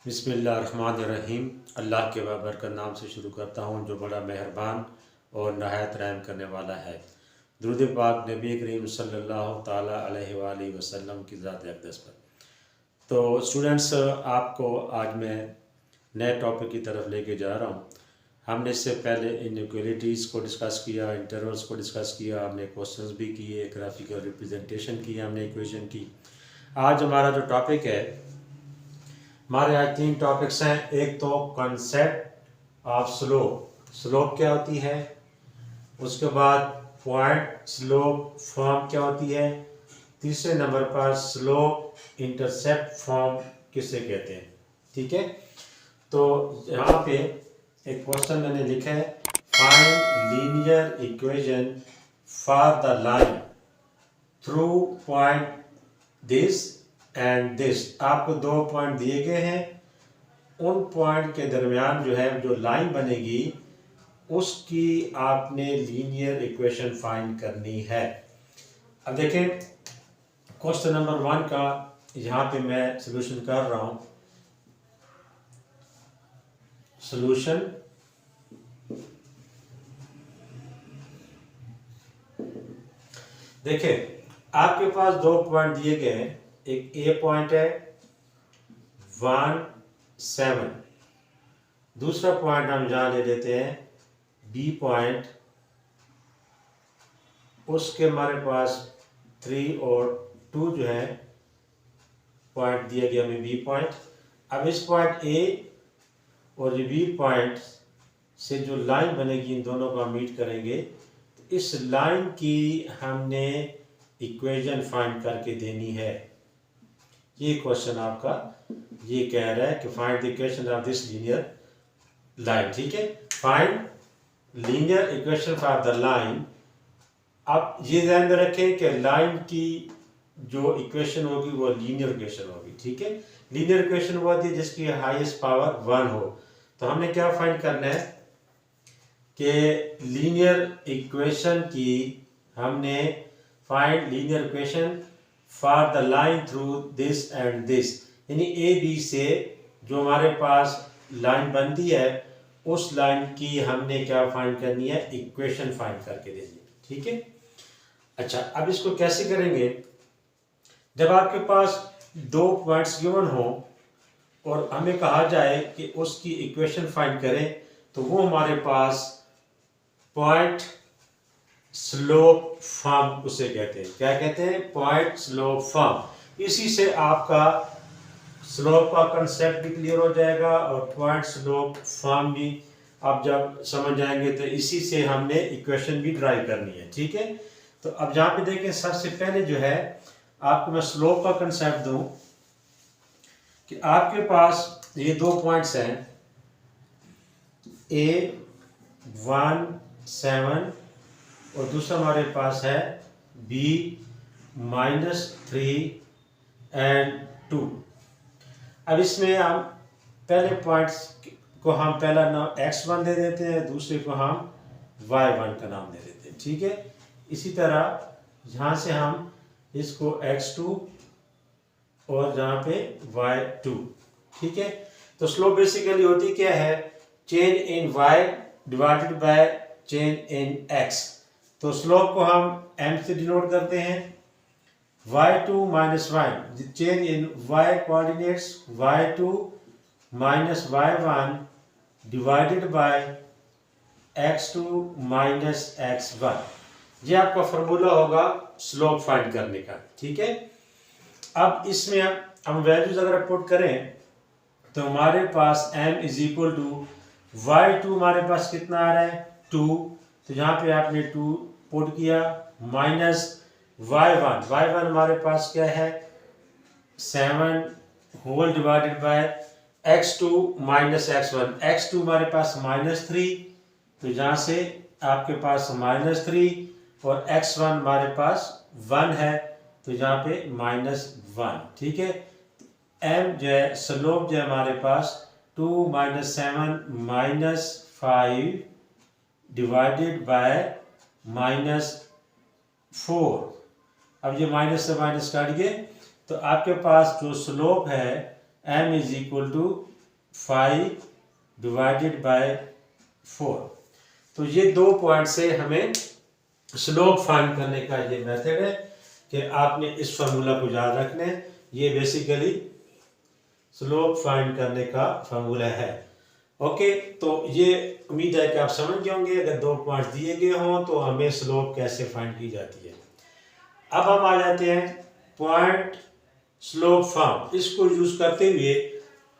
बिस्मिल्लाहिर्रहमानिर्रहीम। अल्लाह के बाबरकत नाम से शुरू करता हूँ जो बड़ा मेहरबान और नहायत रहम करने वाला है। दुरूद पाक नबी करीम सल्लल्लाहु ताला अलैहि वसल्लम की ज़ात अक़दस पर। तो स्टूडेंट्स, आपको आज मैं नए टॉपिक की तरफ लेके जा रहा हूँ। हमने इससे पहले इनइक्वालिटीज़ को डिस्कस किया, इंटरवल्स को डिस्कस किया, हमने क्वेश्चंस भी किए, ग्राफिकल रिप्रेजेंटेशन की, हमने इक्वेशन की। आज हमारा जो टॉपिक है, हमारे आज 3 टॉपिक्स हैं। एक तो कॉन्सेप्ट ऑफ स्लोप, स्लोप क्या होती है, उसके बाद पॉइंट स्लोप फॉर्म क्या होती है, तीसरे नंबर पर स्लोप इंटरसेप्ट फॉर्म किसे कहते हैं। ठीक है, तो यहाँ पे एक क्वेश्चन मैंने लिखा है, find linear equation for the line through point this and this. आपको 2 पॉइंट दिए गए हैं, उन पॉइंट के दरमियान जो लाइन बनेगी उसकी आपने लीनियर इक्वेशन फाइंड करनी है। अब देखें, क्वेश्चन नंबर 1 का यहाँ पे मैं सॉल्यूशन कर रहा हूँ। सॉल्यूशन देखिए, आपके पास 2 पॉइंट दिए गए हैं। एक ए पॉइंट है 1 7, दूसरा पॉइंट हम यहां ले लेते हैं बी पॉइंट, उसके हमारे पास 3 और 2 जो है पॉइंट दिया गया हमें बी पॉइंट। अब इस पॉइंट ए और ये बी पॉइंट से जो लाइन बनेगी इन दोनों को हम मीट करेंगे। तो इस लाइन की हमने इक्वेशन फाइंड करके देनी है। ये क्वेश्चन आपका ये कह रहा है कि find the equation of this linear line. ठीक है, find linear equation for the line. अब ये ध्यान में रखें कि लाइन की जो इक्वेशन होगी वो लीनियर इक्वेशन होगी। ठीक है, लीनियर इक्वेशन वो होती है जिसकी हाईएस्ट पावर 1 हो। तो हमने क्या फाइंड करना है कि लीनियर इक्वेशन की हमने find linear equation for the line through this and this, यानी ए बी से जो हमारे पास लाइन बनती है उस लाइन की हमने क्या फाइंड करनी है, इक्वेशन फाइंड करके देनी है। ठीक है, अच्छा, अब इसको कैसे करेंगे। जब आपके पास 2 पॉइंट्स गिवन हो और हमें कहा जाए कि उसकी इक्वेशन फाइंड करें, तो वो हमारे पास पॉइंट स्लोप फॉर्म उसे कहते हैं। क्या कहते हैं, पॉइंट स्लोप फॉर्म। इसी से आपका स्लोप का कंसेप्ट भी क्लियर हो जाएगा और पॉइंट स्लोप फॉर्म भी आप जब समझ जाएंगे तो इसी से हमने इक्वेशन भी ड्राइव करनी है। ठीक है, तो अब जहाँ पे देखें, सबसे पहले जो है आपको मैं स्लोप का कंसेप्ट दूं कि आपके पास ये 2 पॉइंट्स हैं, A1 7 और दूसरा हमारे पास है B-3 एंड 2। अब इसमें हम पहले पॉइंट्स को हम पहला नाम x1 दे देते हैं, दूसरे को हम y1 का नाम दे देते हैं। ठीक है, इसी तरह यहाँ से हम इसको x2 और यहाँ पे y2। ठीक है, तो स्लोप बेसिकली होती क्या है, change in y divided by change in x। तो स्लोप को हम m से डिनोट करते हैं, y2 minus y, change in y coordinates y2 minus y1 divided by x2 minus x1। ये आपका फॉर्मूला होगा स्लोप फाइंड करने का। ठीक है, अब इसमें हम वैल्यूज अगर पुट करें तो हमारे पास m is equal to y2 हमारे पास कितना आ रहा है 2, तो यहाँ पे आपने 2 पुट किया, माइनस y1 हमारे पास क्या है 7 whole divided by x2 minus x1 हमारे पास -3, तो यहाँ से आपके पास -3 और x1 हमारे पास 1 है, तो यहाँ पे -1। ठीक है, m जो है स्लोप जो है हमारे पास 2 - 7 -5 डिवाइडेड बाय -4। अब ये माइनस से माइनस काट गए, तो आपके पास जो स्लोप है m is equal to 5 divided by 4। तो ये 2 पॉइंट से हमें स्लोप फाइंड करने का ये मेथड है कि आपने इस फार्मूला को याद रखना है। ये बेसिकली स्लोप फाइंड करने का फार्मूला है। ओके, तो ये उम्मीद है कि आप समझ गए होंगे। अगर 2 पॉइंट दिए गए हों तो हमें स्लोप कैसे फाइंड की जाती है। अब हम आ जाते हैं पॉइंट स्लोप फॉर्म। इसको यूज करते हुए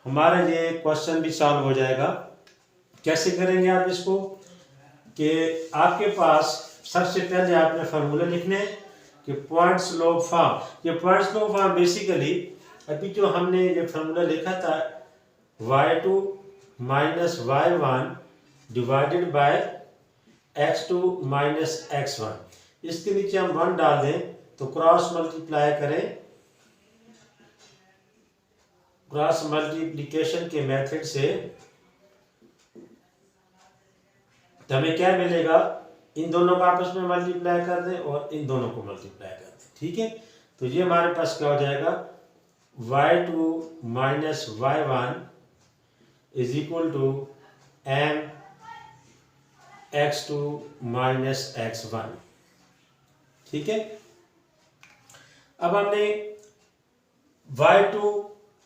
हमारा ये क्वेश्चन भी सॉल्व हो जाएगा। कैसे करेंगे आप इसको कि आपके पास सबसे पहले आपने फार्मूला लिखने हैं कि पॉइंट स्लोप फॉर्म। ये पॉइंट स्लोप फॉर्म बेसिकली अभी जो हमने ये फार्मूला लिखा था y2 minus y1 divided by x2 minus x1, इसके नीचे हम 1 डाल दें तो क्रॉस मल्टीप्लाई करें। क्रॉस मल्टीप्लिकेशन के मेथड से तो हमें क्या मिलेगा, इन दोनों को आपस में मल्टीप्लाई कर दें और इन दोनों को मल्टीप्लाई कर दें। ठीक है, तो ये हमारे पास क्या हो जाएगा, y2 minus y1 is equal to m x2 minus x1। ठीक है, अब हमने y2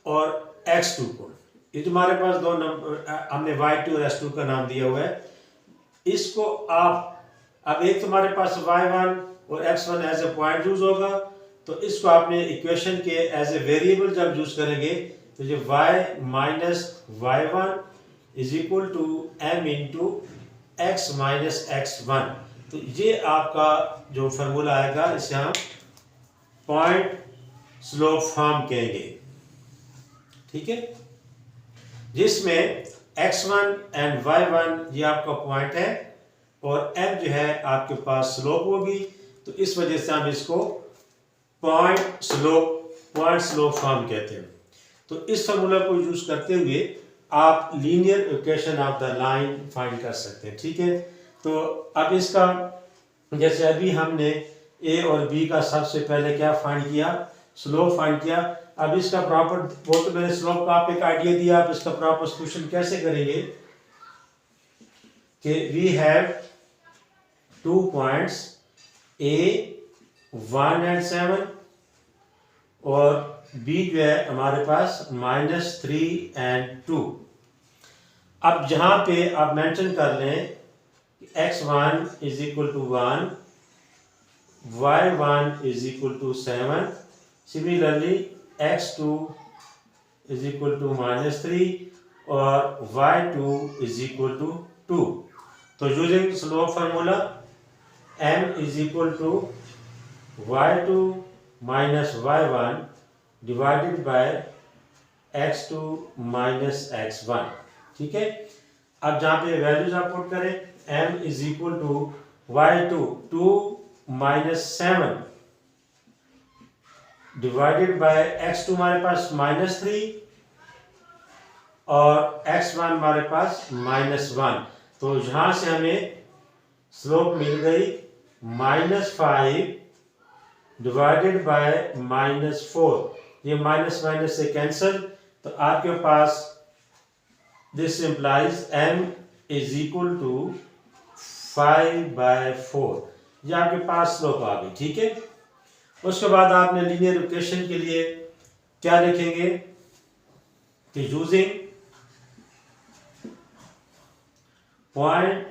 और x2 को, ये जो हमारे पास दो नंबर हमने y2 और x2 का नाम दिया हुआ है, इसको आप अब एक तुम्हारे पास y1 और x1 as a point use होगा, तो इसको आपने इक्वेशन के एज ए वेरिएबल जब यूज करेंगे तो ये y minus y1 is equal to m into x minus x1। तो ये आपका जो फार्मूला आएगा इसे हम पॉइंट स्लोप फॉर्म कहेंगे। ठीक है, जिसमें x1 एंड y1 ये आपका पॉइंट है और m जो है आपके पास स्लोप होगी, तो इस वजह से हम इसको पॉइंट स्लोप फॉर्म कहते हैं। तो इस फार्मूला को यूज करते हुए आप linear equation of the line find कर सकते हैं। ठीक है, तो अब इसका जैसे अभी हमने a और b का सबसे पहले क्या फाइंड किया, स्लोप फाइंड किया। अब इसका प्रॉपर, वो तो मैंने स्लोप का आप एक आइडिया दिया, आप इसका प्रॉपर सॉल्यूशन कैसे करेंगे कि we have 2 points a 1 and 7 और b जो है हमारे पास -3 एंड 2। अब जहां पे आप मेंशन कर लें x1 is equal to 1, y1 is equal to 7, similarly x2 is equal to -3 और y2 इज इक्वल टू 2। तो using slope formula m is equal to y2 minus y1 divided by x2 minus x1। ठीक है, अब जहां पे values आप put करें, m is equal to y2 2 minus 7 divided by x2 हमारे पास -3 और x1 हमारे पास -1। तो यहां से हमें स्लोप मिल गई -5 डिवाइडेड बाय -4। ये माइनस माइनस से कैंसिल, तो आपके पास this implies m is equal to 5/4। ये आपके पास स्लोप आ गई। ठीक है, उसके बाद आपने लीनियर इक्वेशन के लिए क्या लिखेंगे कि यूजिंग पॉइंट,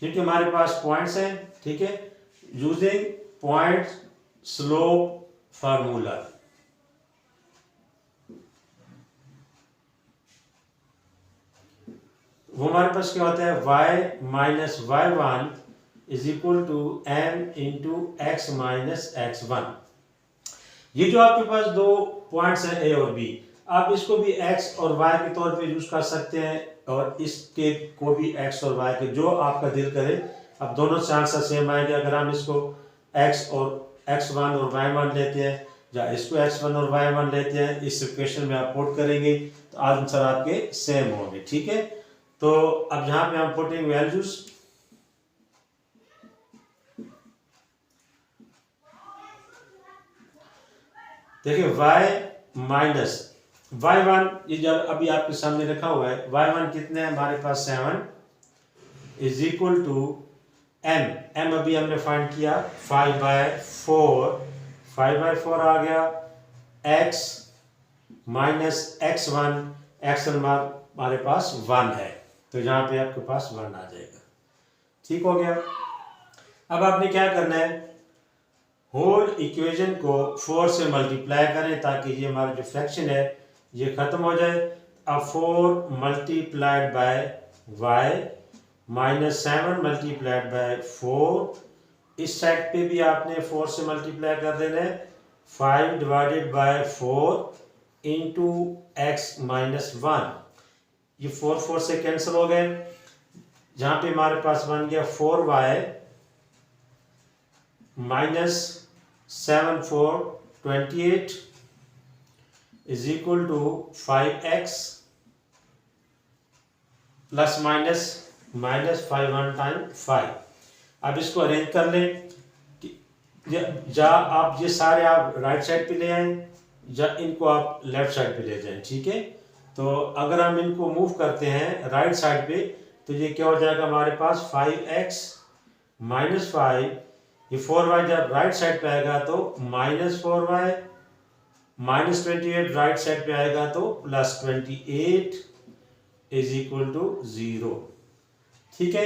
क्योंकि हमारे पास पॉइंट्स हैं। ठीक है, यूजिंग पॉइंट स्लोप फार्मूला, वो हमारे पास क्या होता है, y minus y1 is equal to m into x minus x1। ये जो आपके पास 2 पॉइंट्स हैं a और b, आप इसको भी x और y के तौर पे यूज कर सकते हैं और इसके को भी x और y के, जो आपका दिल करे। अब दोनों से आंसर सेम आएंगे। अगर हम इसको x और x1 और y1 लेते हैं या इसको x1 और y1 लेते हैं, इस इक्वेशन में आप पुट करेंगे तो आंसर आपके सेम होंगे। ठीक है, तो अब यहां पे हम पुटिंग वैल्यूज, देखिए y माइनस y1 ये जब अभी आपके सामने रखा हुआ है, y1 कितने हैं हमारे पास 7 इज इक्वल टू m अभी हमने फाइंड किया 5/4 5/4 आ गया x माइनस x1 हमारे पास 1 है, तो यहाँ पे आपके पास 1 आ जाएगा। ठीक हो गया। अब आपने क्या करना है, होल इक्वेशन को 4 से मल्टीप्लाई करें ताकि ये हमारा जो फ्रैक्शन है ये खत्म हो जाए। अब 4 multiplied by y minus 7 multiplied by 4, इस साइड पे भी आपने 4 से मल्टीप्लाई कर देना है। 5 divided by 4 into x minus 1, ये 4 से कैंसिल हो गए, जहाँ पे हमारे पास बन गया 4y minus 7 4 28 is equal to 5x plus minus 5 1 time 5। अब इसको अरेंज कर लें, या आप ये सारे आप राइट साइड पे ले आए या इनको आप लेफ्ट साइड पे ले जाएं। ठीक है, तो अगर हम इनको मूव करते हैं राइट साइड पे तो ये क्या हो जाएगा हमारे पास 5x माइनस 5, ये 4y जब राइट साइड पे आएगा तो minus 4y minus 28 right side पे आएगा तो प्लस 28 इज इक्वल टू 0। ठीक है,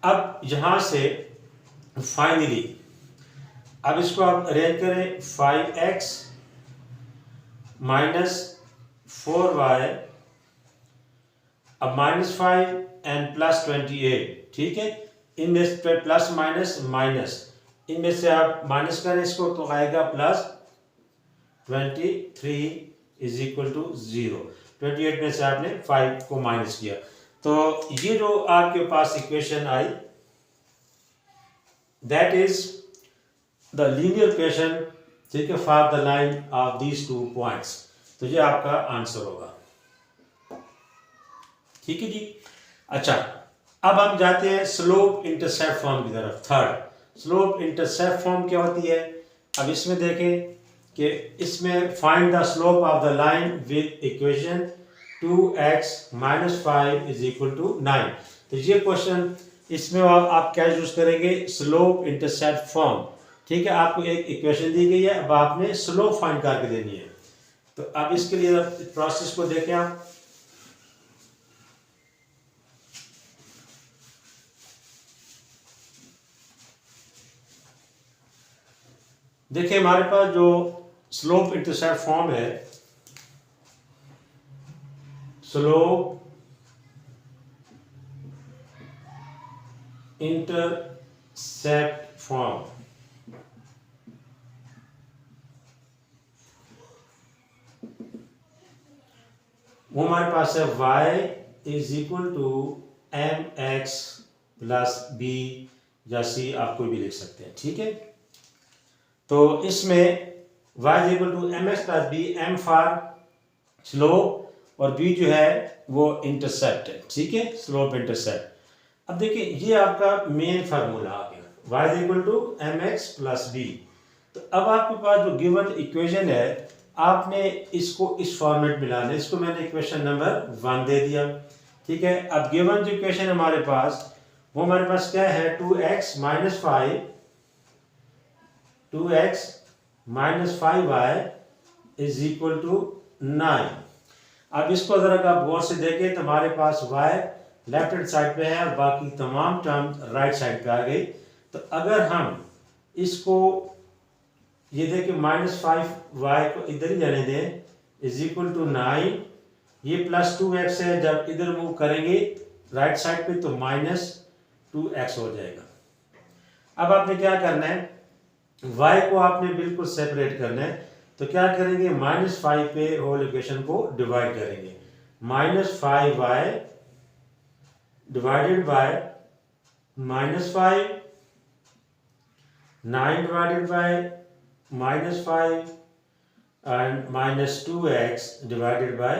अब यहां से फाइनली अब इसको आप अरेंज करें 5x माइनस 4y, अब माइनस 5 एंड प्लस 28। ठीक है, इनमें से प्लस माइनस माइनस, इनमें से आप माइनस करें इसको तो आएगा प्लस 23 इज इक्वल टू 0। 28 में से आपने 5 को माइनस किया, तो ये जो आपके पास equation I that is the linear equation, ठीक है, for the line of these 2 points. तो ये आपका आंसर होगा। ठीक है जी। अच्छा, अब हम जाते हैं स्लोप इंटरसेप्ट फॉर्म की तरफ। थर्ड, स्लोप इंटरसेप्ट फॉर्म क्या होती है। अब इसमें देखें कि इसमें find the slope of the line with equation 2x minus 5 is equal to 9। तो ये क्वेश्चन इसमें आप क्या यूज करेंगे, स्लोप इंटरसेप्ट फॉर्म। ठीक है, आपको एक इक्वेशन दी गई है, अब आपने स्लोप फाइंड करके देनी है। तो अब इसके लिए प्रोसेस को देखें आप। देखिए हमारे पास जो स्लोप इंटरसेप्ट फॉर्म है, स्लोप इंटरसेप्ट फॉर्म, वो हमारे पास है y is equal to mx plus b या c, आप कोई भी लिख सकते हैं। ठीक है, तो इसमें y is equal to mx plus b, m for slope और b जो है वो इंटरसेप्ट है। ठीक है, स्लोप इंटरसेप्ट। अब देखिए ये आपका मेन फार्मूला आ गया, y is equal to mx plus b। तो अब आपके पास जो गिवन इक्वेशन है आपने इसको इस फॉर्मेट में लाना है। इसको मैंने इक्वेशन नंबर 1 दे दिया। ठीक है, अब गिवन जो इक्वेशन हमारे पास वो हमारे पास क्या है, 2x minus 5 2x minus 5y is equal to 9। अब इसको अगर आप गौर से देखें तो हमारे पास y लेफ्ट हैंड साइड पे है और बाकी तमाम टर्म राइट साइड पे आ गई। तो अगर हम इसको ये देखिए माइनस 5y को इधर ही जाने दें इज इक्वल टू 9, ये प्लस 2x है, जब इधर मूव करेंगे राइट साइड पे तो माइनस 2x हो जाएगा। अब आपने क्या करना है, y को आपने बिल्कुल सेपरेट करना है। तो क्या करेंगे, माइनस 5 पे होल इक्वेशन को डिवाइड करेंगे। Minus 5y divided by minus 5, 9 divided by minus 5 and minus 2x divided by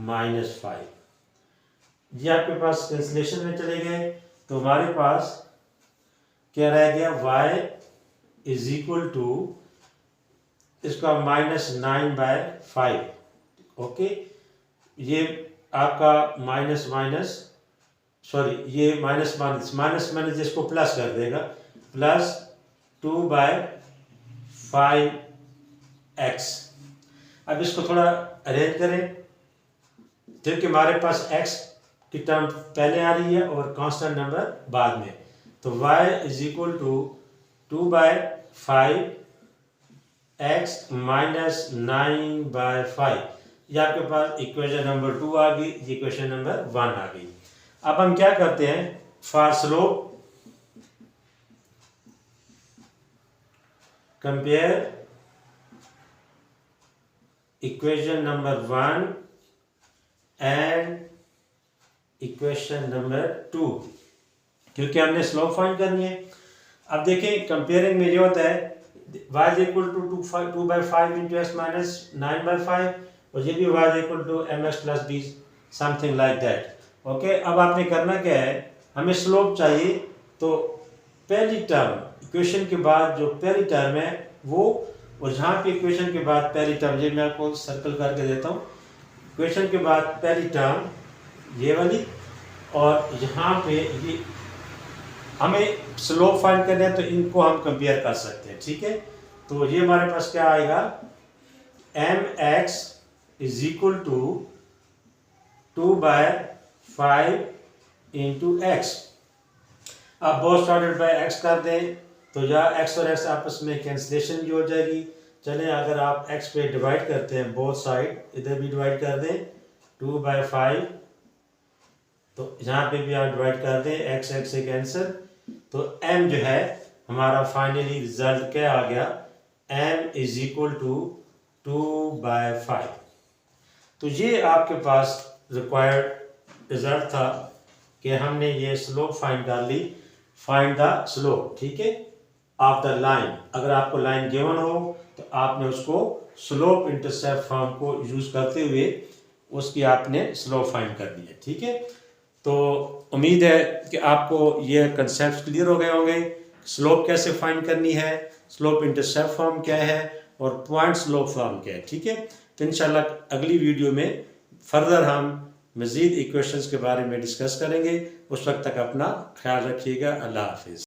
minus 5। ये आपके पास कैंसिलेशन में चले गए, तो हमारे पास क्या रह गया, y इज इक्वल टू इसका माइनस 9/5 ओके, ये आपका ये माइनस माइनस इसको प्लस कर देगा, प्लस 2/5x। अब इसको थोड़ा अरेंज करें, क्योंकि हमारे पास x की टर्म पहले आ रही है और कांस्टेंट नंबर बाद में, तो y is equal to 2/5x minus 9/5। ये आपके पास इक्वेशन नंबर 2 आ गई, ये इक्वेशन नंबर 1 आ गई। अब हम क्या करते हैं, for slope compare equation number 1 and equation number 2, क्योंकि हमने स्लोप फाइंड करनी है। अब देखें, कंपेयरिंग में ये होता है y is equal to 2/5 into x minus 9/5, और ये भी y is equal to mx plus b, something like that. Okay, अब आपने करना क्या है, हमें स्लोप चाहिए, तो पहली टर्म इक्वेशन के बाद जो पहली टर्म है वो, और जहाँ पे इक्वेशन के बाद पहली टर्म, ये मैं आपको सर्कल करके देता हूँ, इक्वेशन के बाद पहली टर्म ये वाली, और यहाँ पे ये हमें स्लोप फाइंड करना है, तो इनको हम कंपेयर कर सकते हैं। ठीक है, तो ये हमारे पास क्या आएगा, mx is equal to 2/5 into x. अब बोथ साइडेड बाय x कर दें, तो या x और x आपस में कैंसिलेशन भी हो जाएगी। चलें, अगर आप x पे डिवाइड करते हैं, बोथ साइड इधर भी डिवाइड कर दें 2/5, तो यहाँ पे भी आप डिवाइड कर दें, x से कैंसिल, तो m जो है हमारा फाइनली रिजल्ट क्या आ गया, m इज इक्वल टू 2/5। तो ये आपके पास रिक्वायर्ड रिजल्ट था कि हमने ये स्लोप फाइंड कर ली, फाइंड द स्लोप, ठीक है, ऑफ द लाइन। अगर आपको लाइन गिवन हो तो आपने उसको स्लोप इंटरसेप्ट फॉर्म को यूज करते हुए उसकी आपने स्लोप फाइंड कर दी है। ठीक है, तो उम्मीद है कि आपको ये कंसेप्ट क्लियर हो गए होंगे, स्लोप कैसे फाइंड करनी है, स्लोप इंटरसेप्ट फॉर्म क्या है और पॉइंट स्लोप फॉर्म क्या है। ठीक है, तो इंशाल्लाह अगली वीडियो में फर्दर हम मज़ीद इक्वेशंस के बारे में डिस्कस करेंगे। उस वक्त तक अपना ख्याल रखिएगा। अल्लाह हाफिज़।